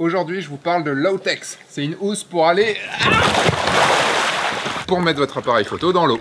Aujourd'hui, je vous parle de Lowtex. C'est une housse pour aller... pour mettre votre appareil photo dans l'eau.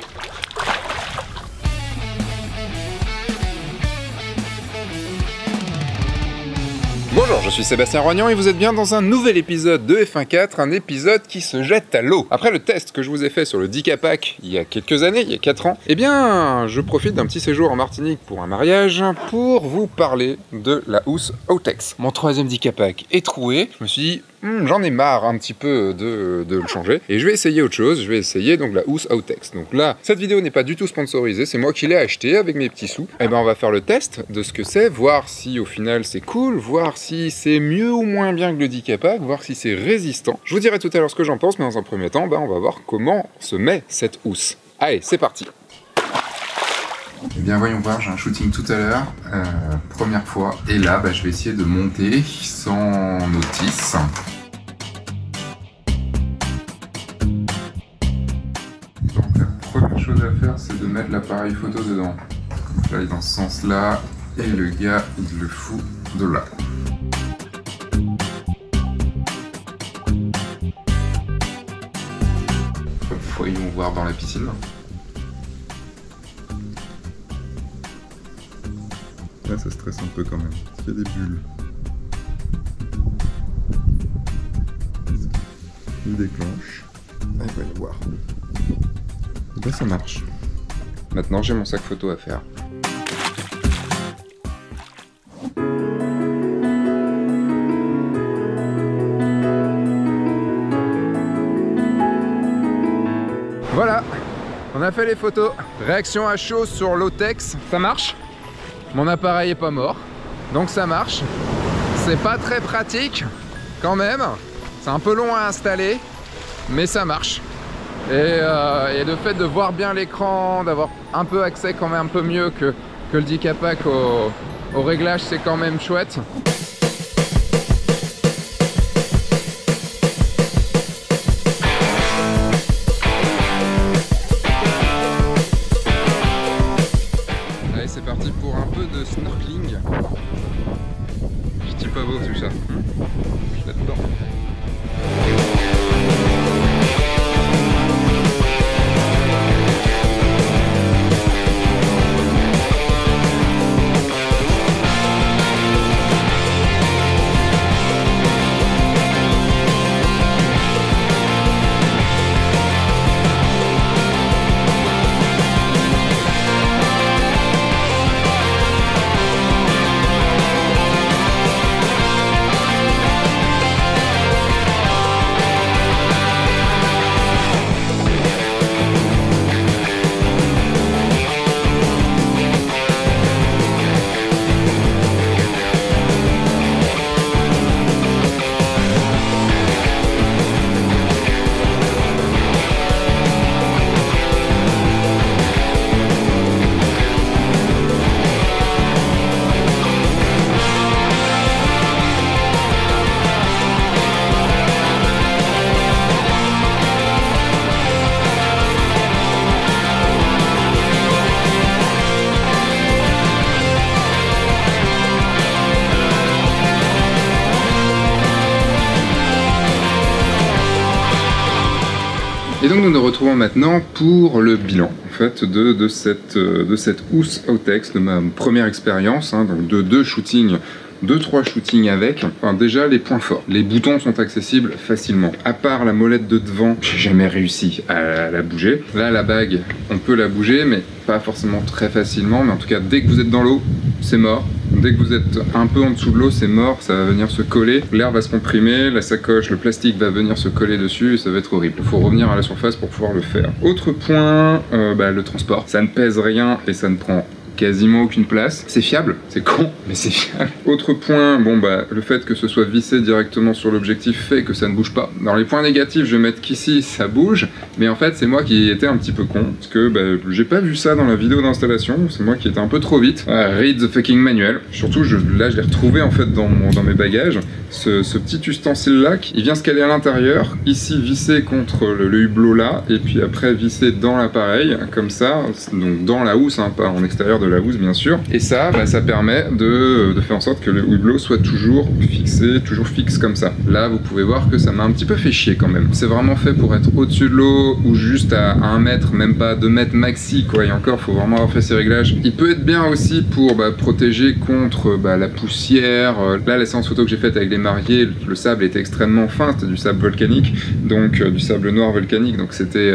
Bonjour, je suis Sébastien Roignan et vous êtes bien dans un nouvel épisode de F1.4, un épisode qui se jette à l'eau. Après le test que je vous ai fait sur le Dicapac il y a quelques années, il y a 4 ans, eh bien, je profite d'un petit séjour en Martinique pour un mariage pour vous parler de la housse Lowtex. Mon troisième Dicapac est troué, je me suis dit, j'en ai marre un petit peu de le changer et je vais essayer autre chose, je vais essayer donc la housse Lowtex. Donc là, cette vidéo n'est pas du tout sponsorisée, c'est moi qui l'ai acheté avec mes petits sous. Et ben on va faire le test de ce que c'est, voir si au final c'est cool, voir si c'est mieux ou moins bien que le Dicapac, voir si c'est résistant. Je vous dirai tout à l'heure ce que j'en pense, mais dans un premier temps, on va voir comment se met cette housse. Allez, c'est parti. Eh bien voyons voir, j'ai un shooting tout à l'heure, première fois, et là je vais essayer de monter sans notice. Donc la première chose à faire, c'est de mettre l'appareil photo dedans. Donc là il est dans ce sens là, et le gars il le fout de là. Voyons voir dans la piscine. Là, ça stresse un peu quand même. Il y a des bulles. Il déclenche. Allez, voyons voir. Et là, ça marche. Maintenant, j'ai mon sac photo à faire. Voilà, on a fait les photos. Réaction à chaud sur Lowtex, ça marche. Mon appareil est pas mort, donc ça marche. C'est pas très pratique quand même, c'est un peu long à installer, mais ça marche. Et le fait de voir bien l'écran, d'avoir un peu accès quand même un peu mieux que le Dicapac au réglage, c'est quand même chouette. C'est parti pour un peu de snorkeling. Je dis pas beau tout ça. Je suis là-dedans. Et donc nous nous retrouvons maintenant pour le bilan en fait, de cette housse Lowtex, de ma première expérience, donc de 2-3 shootings avec. Enfin, déjà les points forts. Les boutons sont accessibles facilement. À part la molette de devant, j'ai jamais réussi à la bouger. Là la bague, on peut la bouger mais pas forcément très facilement. Mais en tout cas dès que vous êtes dans l'eau, c'est mort. Dès que vous êtes un peu en dessous de l'eau, c'est mort, ça va venir se coller. L'air va se comprimer, la sacoche, le plastique va venir se coller dessus et ça va être horrible. Il faut revenir à la surface pour pouvoir le faire. Autre point, le transport. Ça ne pèse rien et ça ne prend quasiment aucune place. C'est fiable, c'est con, mais c'est fiable. Autre point, le fait que ce soit vissé directement sur l'objectif fait que ça ne bouge pas. Dans les points négatifs, je vais mettre qu'ici, ça bouge, mais en fait, c'est moi qui étais un petit peu con, parce que j'ai pas vu ça dans la vidéo d'installation, c'est moi qui étais un peu trop vite. Read the fucking manual. Surtout, là, je l'ai retrouvé en fait dans mes bagages. Ce petit ustensile-là, il vient se caler à l'intérieur, ici vissé contre le hublot là, et puis après vissé dans l'appareil, comme ça, donc dans la housse, pas en extérieur de la housse bien sûr. Et ça, ça permet de faire en sorte que le hublot soit toujours fixé, toujours fixe comme ça. Là, vous pouvez voir que ça m'a un petit peu fait chier quand même. C'est vraiment fait pour être au-dessus de l'eau ou juste à 1 mètre, même pas 2 mètres maxi quoi. Et encore, faut vraiment avoir fait ces réglages. Il peut être bien aussi pour protéger contre la poussière. Là, la séance photo que j'ai faite avec les mariés, le sable était extrêmement fin, c'était du sable volcanique, donc du sable noir volcanique, donc c'était,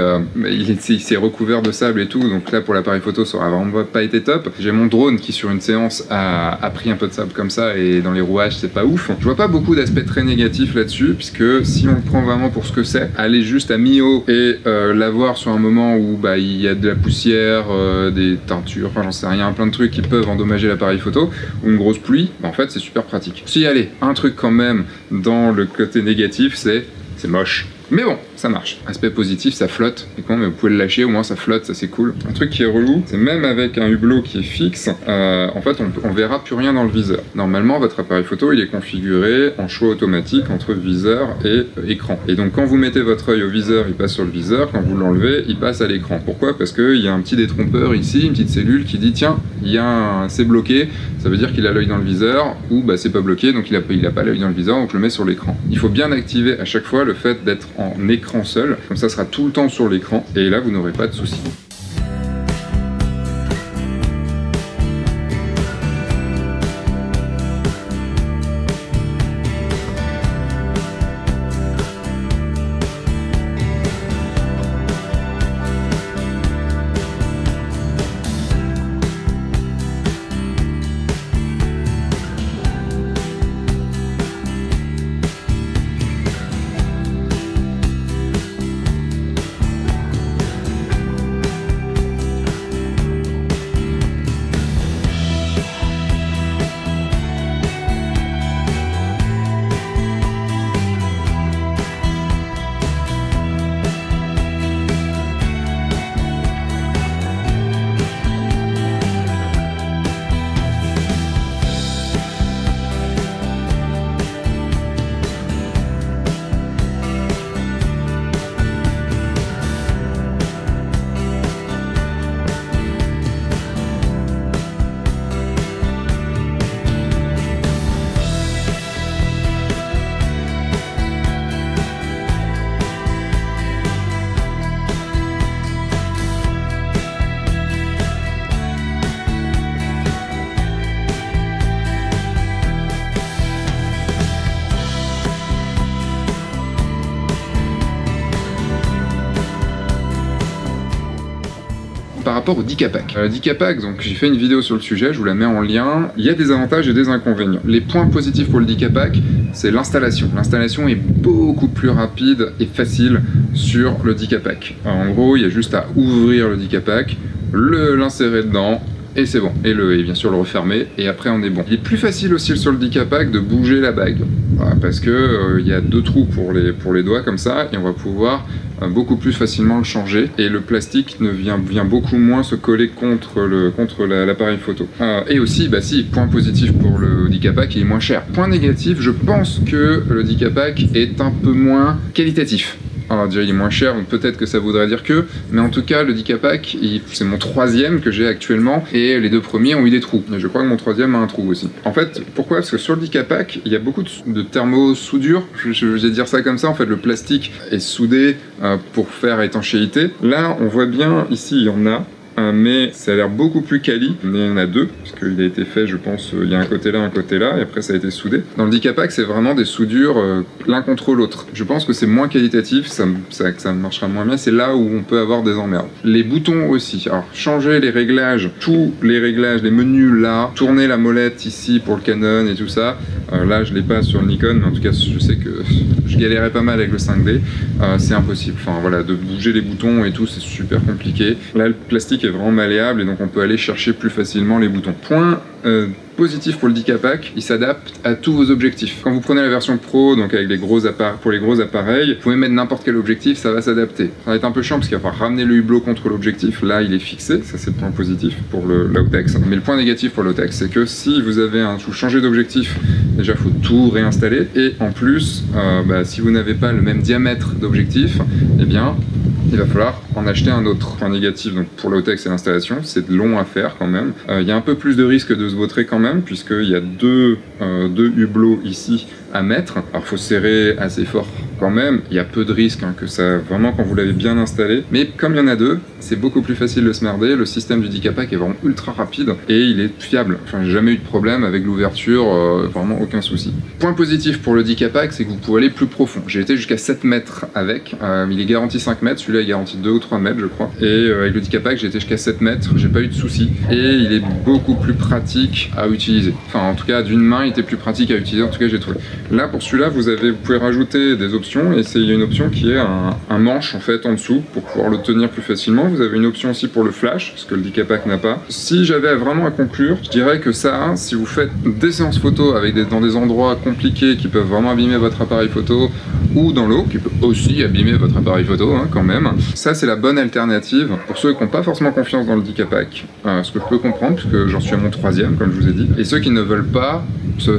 il s'est recouvert de sable et tout, donc là pour l'appareil photo ça aurait vraiment pas été top. J'ai mon drone qui sur une séance a pris un peu de sable comme ça et dans les rouages c'est pas ouf. Je vois pas beaucoup d'aspects très négatifs là-dessus, puisque si on le prend vraiment pour ce que c'est, aller juste à mi-eau et l'avoir sur un moment où il y a de la poussière, des teintures, enfin j'en sais rien, plein de trucs qui peuvent endommager l'appareil photo, ou une grosse pluie, en fait c'est super pratique. Si allez, un truc quand même dans le côté négatif, c'est moche. Mais bon, ça marche. Aspect positif, ça flotte. Et quand, mais vous pouvez le lâcher, au moins ça flotte, ça c'est cool. Un truc qui est relou, c'est même avec un hublot qui est fixe, en fait on verra plus rien dans le viseur. Normalement, votre appareil photo, il est configuré en choix automatique entre viseur et écran. Et donc quand vous mettez votre œil au viseur, il passe sur le viseur. Quand vous l'enlevez, il passe à l'écran. Pourquoi? Parce qu'il y a un petit détrompeur ici, une petite cellule qui dit tiens, c'est bloqué. Ça veut dire qu'il a l'œil dans le viseur, ou c'est pas bloqué, donc il a pas l'œil dans le viseur, donc je le mets sur l'écran. Il faut bien activer à chaque fois le fait d'être en écran seul, comme ça sera tout le temps sur l'écran, et là vous n'aurez pas de soucis. Par rapport au Dicapac. Le Dicapac, donc j'ai fait une vidéo sur le sujet, je vous la mets en lien. Il y a des avantages et des inconvénients. Les points positifs pour le Dicapac, c'est l'installation. L'installation est beaucoup plus rapide et facile sur le Dicapac. En gros, il y a juste à ouvrir le Dicapac, l'insérer dedans, et c'est bon. Et bien sûr le refermer, et après on est bon. Il est plus facile aussi sur le Dicapac de bouger la bague, parce que il y a 2 trous pour les doigts comme ça, et on va pouvoir beaucoup plus facilement le changer, et le plastique vient beaucoup moins se coller contre l'appareil photo. Et aussi, point positif pour le Dicapac, il est moins cher. Point négatif, je pense que le Dicapac est un peu moins qualitatif. Alors déjà il est moins cher, donc peut-être que ça voudrait dire que, mais en tout cas le Dicapac, c'est mon 3e que j'ai actuellement, et les 2 premiers ont eu des trous. Et je crois que mon 3e a un trou aussi. En fait, pourquoi? Parce que sur le Dicapac, il y a beaucoup de thermosoudure, je vais dire ça comme ça, en fait le plastique est soudé pour faire étanchéité. Là on voit bien, ici il y en a, mais ça a l'air beaucoup plus quali. Il y en a 2, parce qu'il a été fait, je pense, il y a un côté là, et après ça a été soudé. Dans le Dicapac, c'est vraiment des soudures l'un contre l'autre. Je pense que c'est moins qualitatif, ça marchera moins bien, c'est là où on peut avoir des emmerdes. Les boutons aussi, alors changer les réglages, tous les réglages, les menus là, tourner la molette ici pour le Canon et tout ça, là je l'ai pas sur le Nikon, mais en tout cas je sais que je galérais pas mal avec le 5D, c'est impossible. Enfin voilà, de bouger les boutons et tout, c'est super compliqué. Là le plastique est vraiment malléable et donc on peut aller chercher plus facilement les boutons. Point positif pour le Dicapac, il s'adapte à tous vos objectifs. Quand vous prenez la version Pro, donc avec pour les gros appareils, vous pouvez mettre n'importe quel objectif, ça va s'adapter. Ça va être un peu chiant parce qu'il va falloir ramener le hublot contre l'objectif. Là, il est fixé, ça c'est le point positif pour l'Outex. Mais le point négatif pour l'Outex, c'est que si vous changez d'objectif, déjà il faut tout réinstaller. Et en plus, si vous n'avez pas le même diamètre d'objectif, eh bien il va falloir en acheter un autre. Point négatif donc pour l'Autex et l'installation, c'est long à faire quand même. Il y a un peu plus de risque de se vautrer quand même, puisqu'il y a deux hublots ici à mettre. Alors il faut serrer assez fort quand même, il y a peu de risques hein, que ça, vraiment quand vous l'avez bien installé, mais comme il y en a deux, c'est beaucoup plus facile de se merder. Le système du Dicapac est vraiment ultra rapide et il est fiable. Enfin, j'ai jamais eu de problème avec l'ouverture, vraiment aucun souci. Point positif pour le Dicapac, c'est que vous pouvez aller plus profond. J'ai été jusqu'à 7 mètres avec, il est garanti 5 mètres, celui-là est garanti 2 ou 3 mètres je crois, et avec le Dicapac j'ai été jusqu'à 7 mètres, j'ai pas eu de soucis, et il est beaucoup plus pratique à utiliser. Enfin en tout cas d'une main il était plus pratique à utiliser, en tout cas j'ai trouvé. Là pour celui-là vous pouvez rajouter des options, et il y a une option qui est un manche en fait en dessous pour pouvoir le tenir plus facilement. Vous avez une option aussi pour le flash, ce que le Dicapac n'a pas. Si j'avais vraiment à conclure, je dirais que ça, si vous faites des séances photo dans des endroits compliqués qui peuvent vraiment abîmer votre appareil photo, ou dans l'eau, qui peut aussi abîmer votre appareil photo hein, quand même, ça c'est la bonne alternative pour ceux qui n'ont pas forcément confiance dans le Dicapac, ce que je peux comprendre puisque j'en suis à mon 3e comme je vous ai dit, et ceux qui ne veulent pas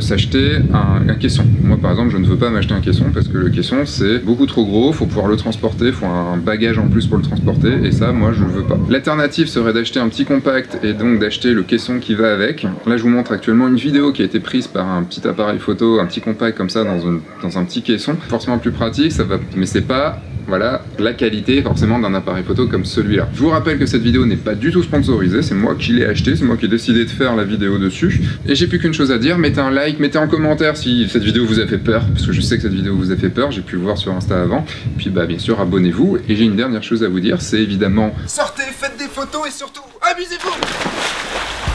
s'acheter un caisson. Moi par exemple je ne veux pas m'acheter un caisson parce que le caisson c'est beaucoup trop gros, faut pouvoir le transporter, faut un bagage en plus pour le transporter, et ça moi je ne veux pas. L'alternative serait d'acheter un petit compact et donc d'acheter le caisson qui va avec. Là je vous montre actuellement une vidéo qui a été prise par un petit appareil photo, un petit compact comme ça dans un petit caisson, forcément plus pratique, ça va, mais c'est pas voilà la qualité forcément d'un appareil photo comme celui-là. Je vous rappelle que cette vidéo n'est pas du tout sponsorisée, c'est moi qui l'ai acheté, c'est moi qui ai décidé de faire la vidéo dessus, et j'ai plus qu'une chose à dire, mettez un like, mettez en commentaire si cette vidéo vous a fait peur, parce que je sais que cette vidéo vous a fait peur, j'ai pu le voir sur Insta avant, puis bah bien sûr abonnez-vous, et j'ai une dernière chose à vous dire, c'est évidemment sortez, faites des photos et surtout amusez-vous.